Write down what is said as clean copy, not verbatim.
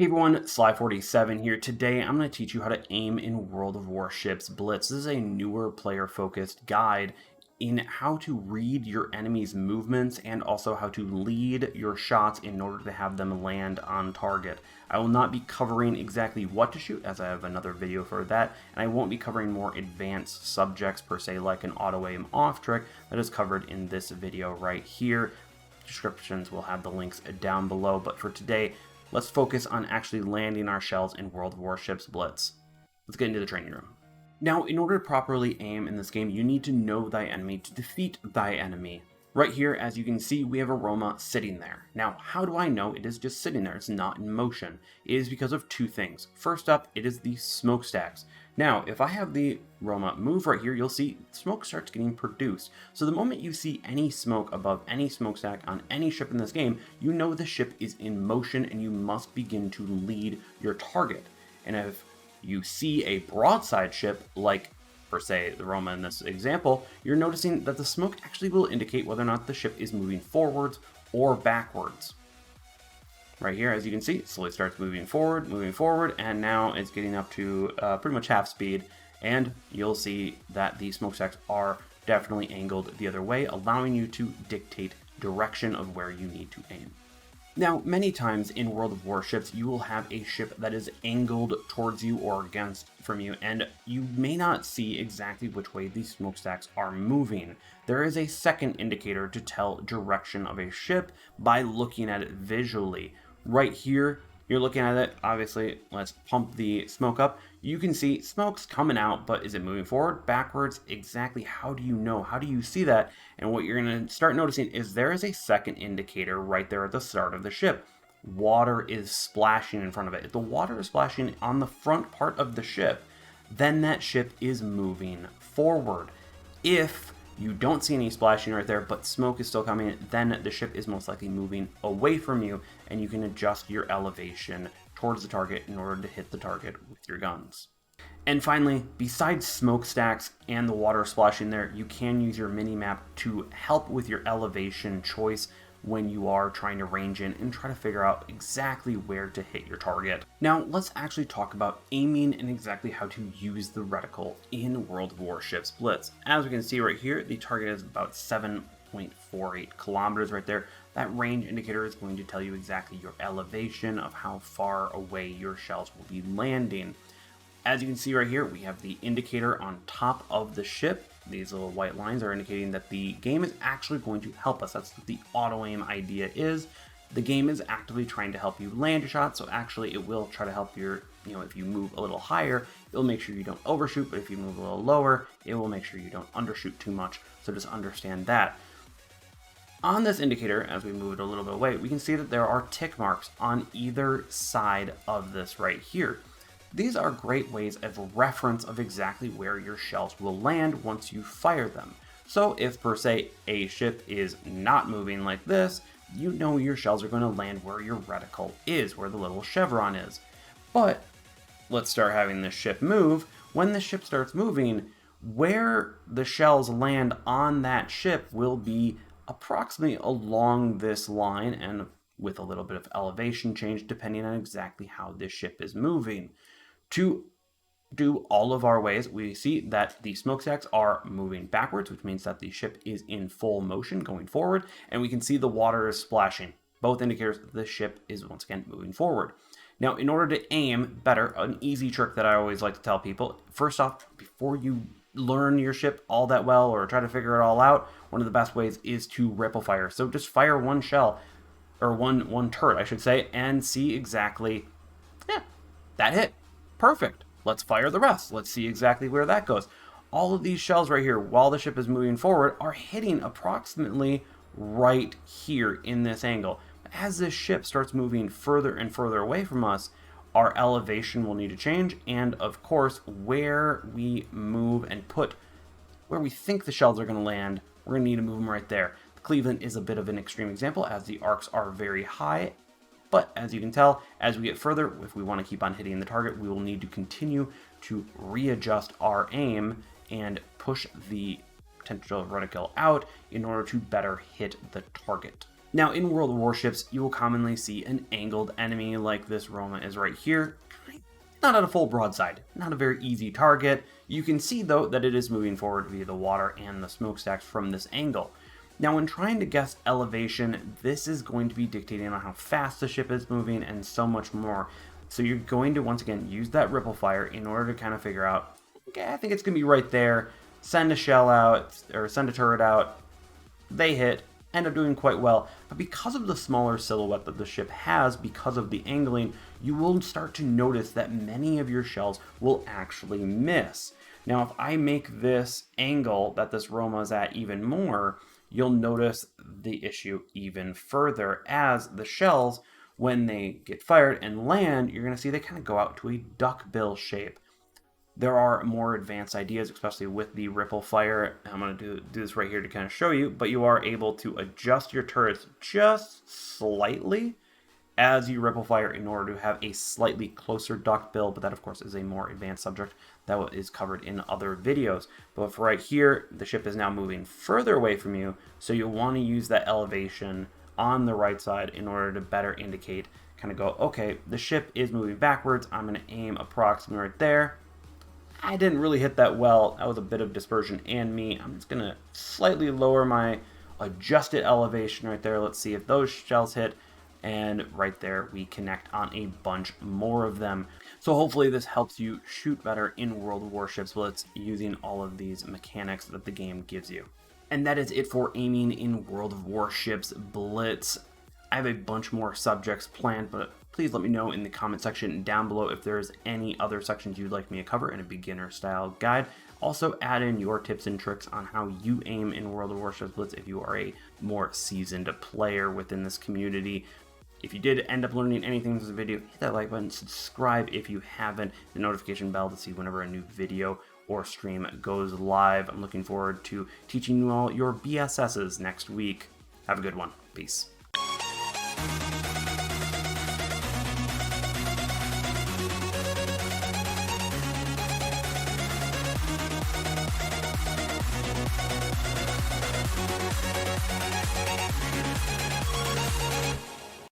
Hey everyone, Sly47 here. Today I'm going to teach you how to aim in World of Warships Blitz. This is a newer player-focused guide in how to read your enemy's movements and also how to lead your shots in order to have them land on target. I will not be covering exactly what to shoot, as I have another video for that, and I won't be covering more advanced subjects per se, like an auto-aim off trick that is covered in this video right here. Descriptions will have the links down below, but for today, let's focus on actually landing our shells in World of Warships Blitz. Let's get into the training room. Now, in order to properly aim in this game, you need to know thy enemy to defeat thy enemy. Right here, as you can see, we have a Roma sitting there. Now, how do I know it is just sitting there? It's not in motion. It is because of two things. First up, it is the smokestacks. Now, if I have the Roma move right here, you'll see smoke starts getting produced. So the moment you see any smoke above any smokestack on any ship in this game, you know the ship is in motion and you must begin to lead your target. And if you see a broadside ship, like per se the Roma in this example, you're noticing that the smoke actually will indicate whether or not the ship is moving forwards or backwards. Right here, as you can see, it slowly starts moving forward, and now it's getting up to pretty much half speed, and you'll see that the smokestacks are definitely angled the other way, allowing you to dictate direction of where you need to aim. Now, many times in World of Warships, you will have a ship that is angled towards you or against from you, and you may not see exactly which way these smokestacks are moving. There is a second indicator to tell direction of a ship by looking at it visually. Right here, you're looking at it, obviously, let's pump the smoke up. You can see smoke's coming out, but is it moving forward, backwards? Exactly, how do you know? How do you see that? And what you're gonna start noticing is there is a second indicator right there at the start of the ship. Water is splashing in front of it. If the water is splashing on the front part of the ship, then that ship is moving forward. If you don't see any splashing right there, but smoke is still coming, then the ship is most likely moving away from you, and you can adjust your elevation towards the target in order to hit the target with your guns. And finally, besides smokestacks and the water splashing there, you can use your mini-map to help with your elevation choice when you are trying to range in and try to figure out exactly where to hit your target. Now, let's actually talk about aiming and exactly how to use the reticle in World of Warships Blitz. As we can see right here, the target is about 7.48 kilometers right there. That range indicator is going to tell you exactly your elevation of how far away your shells will be landing. As you can see right here, we have the indicator on top of the ship. These little white lines are indicating that the game is actually going to help us. That's what the auto-aim idea is. The game is actively trying to help you land your shot, so actually it will try to help your, if you move a little higher, it'll make sure you don't overshoot, but if you move a little lower, it will make sure you don't undershoot too much. So just understand that. On this indicator, as we move it a little bit away, we can see that there are tick marks on either side of this right here. These are great ways of reference of exactly where your shells will land once you fire them. So if per se a ship is not moving like this, you know your shells are going to land where your reticle is, where the little chevron is. But let's start having this ship move. When the ship starts moving, where the shells land on that ship will be approximately along this line and with a little bit of elevation change depending on exactly how this ship is moving. To do all of our ways, we see that the smokestacks are moving backwards, which means that the ship is in full motion going forward, and we can see the water is splashing. Both indicators that the ship is once again moving forward. Now, in order to aim better, an easy trick that I always like to tell people, first off, before you learn your ship all that well or try to figure it all out, one of the best ways is to ripple fire. So just fire one shell, or one turret, I should say, and see exactly, that hit. Perfect. Let's fire the rest. Let's see exactly where that goes. All of these shells right here, while the ship is moving forward, are hitting approximately right here in this angle. As this ship starts moving further and further away from us, our elevation will need to change, and of course, where we move and put where we think the shells are going to land, we're going to need to move them right there. Cleveland is a bit of an extreme example, as the arcs are very high. But as you can tell, as we get further, if we want to keep on hitting the target, we will need to continue to readjust our aim and push the potential reticle out in order to better hit the target. Now, in World of Warships, you will commonly see an angled enemy like this Roma is right here. Not at a full broadside, not a very easy target. You can see, though, that it is moving forward via the water and the smokestacks from this angle. Now, when trying to guess elevation, this is going to be dictating on how fast the ship is moving and so much more. So you're going to, once again, use that ripple fire in order to kind of figure out, okay, I think it's going to be right there. Send a shell out, or send a turret out. They hit, end up doing quite well, but because of the smaller silhouette that the ship has, because of the angling, you will start to notice that many of your shells will actually miss. Now, if I make this angle that this Roma is at even more, you'll notice the issue even further, as the shells, when they get fired and land, you're going to see they kind of go out to a duckbill shape. There are more advanced ideas, especially with the ripple fire. I'm going to do this right here to kind of show you, but you are able to adjust your turrets just slightly as you ripple fire in order to have a slightly closer duckbill, but that of course is a more advanced subject that is covered in other videos. But for right here, the ship is now moving further away from you, so you'll want to use that elevation on the right side in order to better indicate, kind of go, okay, the ship is moving backwards. I'm going to aim approximately right there. I didn't really hit that well. That was a bit of dispersion and me. I'm just going to slightly lower my adjusted elevation right there. Let's see if those shells hit. And right there, we connect on a bunch more of them. So hopefully this helps you shoot better in World of Warships Blitz using all of these mechanics that the game gives you. And that is it for aiming in World of Warships Blitz. I have a bunch more subjects planned, but please let me know in the comment section down below if there's any other sections you'd like me to cover in a beginner style guide. Also add in your tips and tricks on how you aim in World of Warships Blitz if you are a more seasoned player within this community. If you did end up learning anything from this video, hit that like button, subscribe if you haven't, the notification bell to see whenever a new video or stream goes live. I'm looking forward to teaching you all your BSSs next week. Have a good one. Peace.